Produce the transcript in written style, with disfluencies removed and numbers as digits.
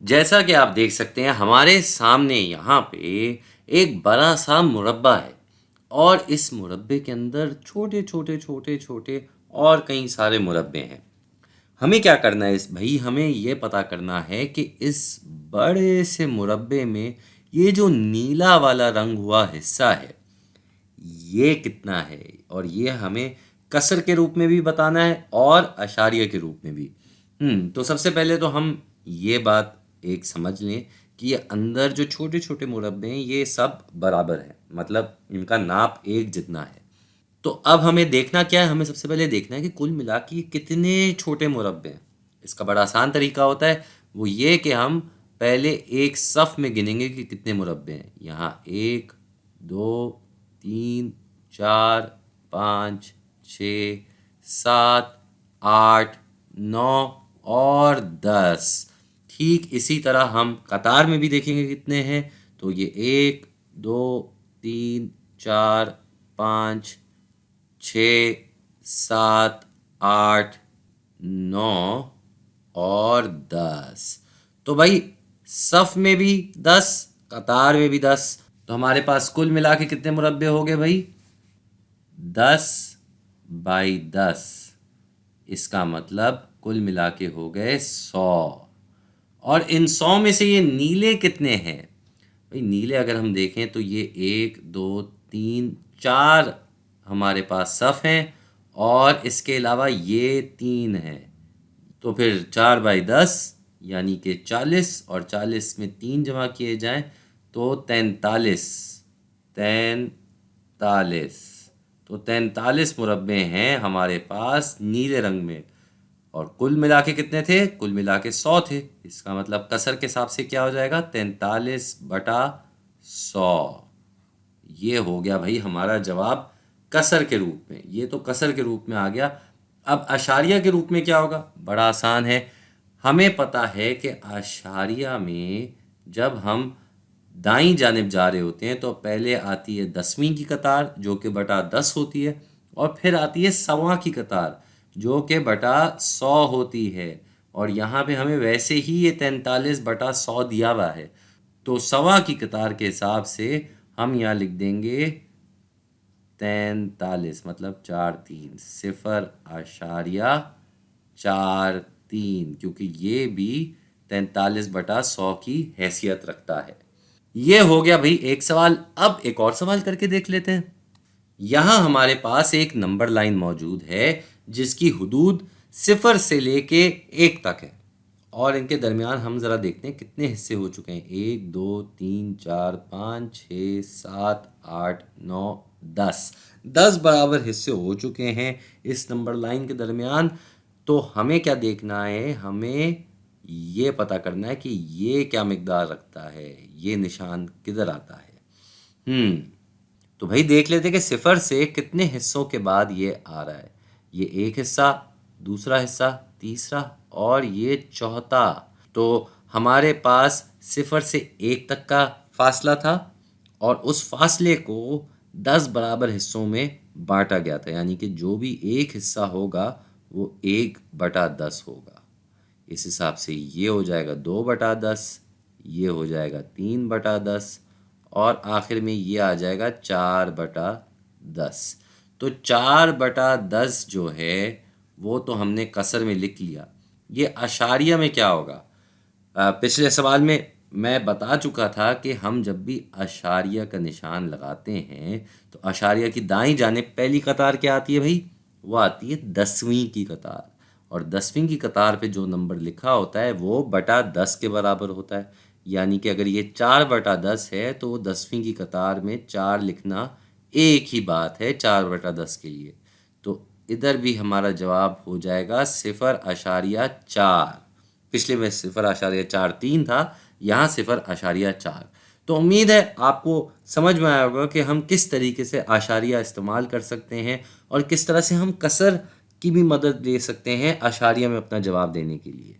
जैसा कि आप देख सकते हैं हमारे सामने यहाँ पे एक बड़ा सा मुरब्बा है और इस मुरब्बे के अंदर छोटे छोटे छोटे छोटे और कई सारे मुरब्बे हैं। हमें क्या करना है इस भाई, हमें ये पता करना है कि इस बड़े से मुरब्बे में ये जो नीला वाला रंग हुआ हिस्सा है ये कितना है, और ये हमें कसर के रूप में भी बताना है और अशारिया के रूप में भी। तो सबसे पहले तो हम ये बात एक समझ लें कि ये अंदर जो छोटे छोटे मुरब्बे हैं ये सब बराबर हैं, मतलब इनका नाप एक जितना है। तो अब हमें देखना क्या है, हमें सबसे पहले देखना है कि कुल मिला के कितने छोटे मुरब्बे हैं। इसका बड़ा आसान तरीका होता है, वो ये कि हम पहले एक सफ़ में गिनेंगे कि कितने मुरब्बे हैं। यहाँ 1 2 3 4 5 6 7 8 9 और 10। ठीक इसी तरह हम कतार में भी देखेंगे कितने हैं। तो ये 1 2 3 4 5 6 7 8 9 और 10। तो भाई सफ में भी 10, कतार में भी 10, तो हमारे पास कुल मिला के कितने मुरब्बे हो गए भाई? 10/10। इसका मतलब कुल मिला के हो गए 100। और इन 100 में से ये नीले कितने हैं भाई? नीले अगर हम देखें तो ये 1 2 3 4 हमारे पास सफ़ हैं और इसके अलावा ये 3 हैं। तो फिर 4/10 यानी कि 40, और 40 में 3 जमा किए जाएं तो 43। 43, तो 43 मुरब्बे हैं हमारे पास नीले रंग में। और कुल मिला के कितने थे? कुल मिला के 100 थे। इसका मतलब कसर के हिसाब से क्या हो जाएगा? 43/100। ये हो गया भाई हमारा जवाब कसर के रूप में। ये तो कसर के रूप में आ गया। अब अशारिया के रूप में क्या होगा? बड़ा आसान है। हमें पता है कि अशारिया में जब हम दाईं जानिब जा रहे होते हैं तो पहले आती है 10वीं की कतार जो कि बटा 10 होती है, और फिर आती है 100वां की कतार जो कि बटा 100 होती है। और यहाँ पे हमें वैसे ही ये 43/100 दिया हुआ है, तो 100वां की कतार के हिसाब से हम यहाँ लिख देंगे 43, मतलब 4 3, 0.43, क्योंकि ये भी 43/100 की हैसियत रखता है। ये हो गया भाई एक सवाल। अब एक और सवाल करके देख लेते हैं। यहाँ हमारे पास एक नंबर लाइन मौजूद है जिसकी हुदूद 0 से लेके 1 तक है, और इनके दरमियान हम ज़रा देखते हैं कितने हिस्से हो चुके हैं। 1 2 3 4 5 6 7 8 9 10। 10 बराबर हिस्से हो चुके हैं इस नंबर लाइन के दरमियान। तो हमें क्या देखना है? हमें ये पता करना है कि ये क्या मिकदार रखता है, ये निशान किधर आता है। तो भाई देख लेते कि 0 से कितने हिस्सों के बाद ये आ रहा है। ये एक हिस्सा, दूसरा हिस्सा, तीसरा और ये चौथा। तो हमारे पास 0 से 1 तक का फासला था और उस फासले को 10 बराबर हिस्सों में बांटा गया था, यानी कि जो भी एक हिस्सा होगा वो 1/10 होगा। इस हिसाब से ये हो जाएगा 2/10, ये हो जाएगा 3/10 और आखिर में ये आ जाएगा 4/10। तो 4/10 जो है वो तो हमने कसर में लिख लिया। ये अशारिया में क्या होगा? पिछले सवाल में मैं बता चुका था कि हम जब भी अशारिया का निशान लगाते हैं तो अशारिया की दाईं जानिब पहली कतार क्या आती है भाई? वो आती है 10वीं की कतार, और 10वीं की कतार पे जो नंबर लिखा होता है वो बटा 10 के बराबर होता है। यानी कि अगर ये 4/10 है तो 10वीं की कतार में 4 लिखना एक ही बात है 4/10 के लिए। तो इधर भी हमारा जवाब हो जाएगा 0.4। पिछले में 0.43 था, यहाँ 0.4। तो उम्मीद है आपको समझ में आया होगा कि हम किस तरीके से आशारिया इस्तेमाल कर सकते हैं और किस तरह से हम कसर की भी मदद ले सकते हैं आशारिया में अपना जवाब देने के लिए।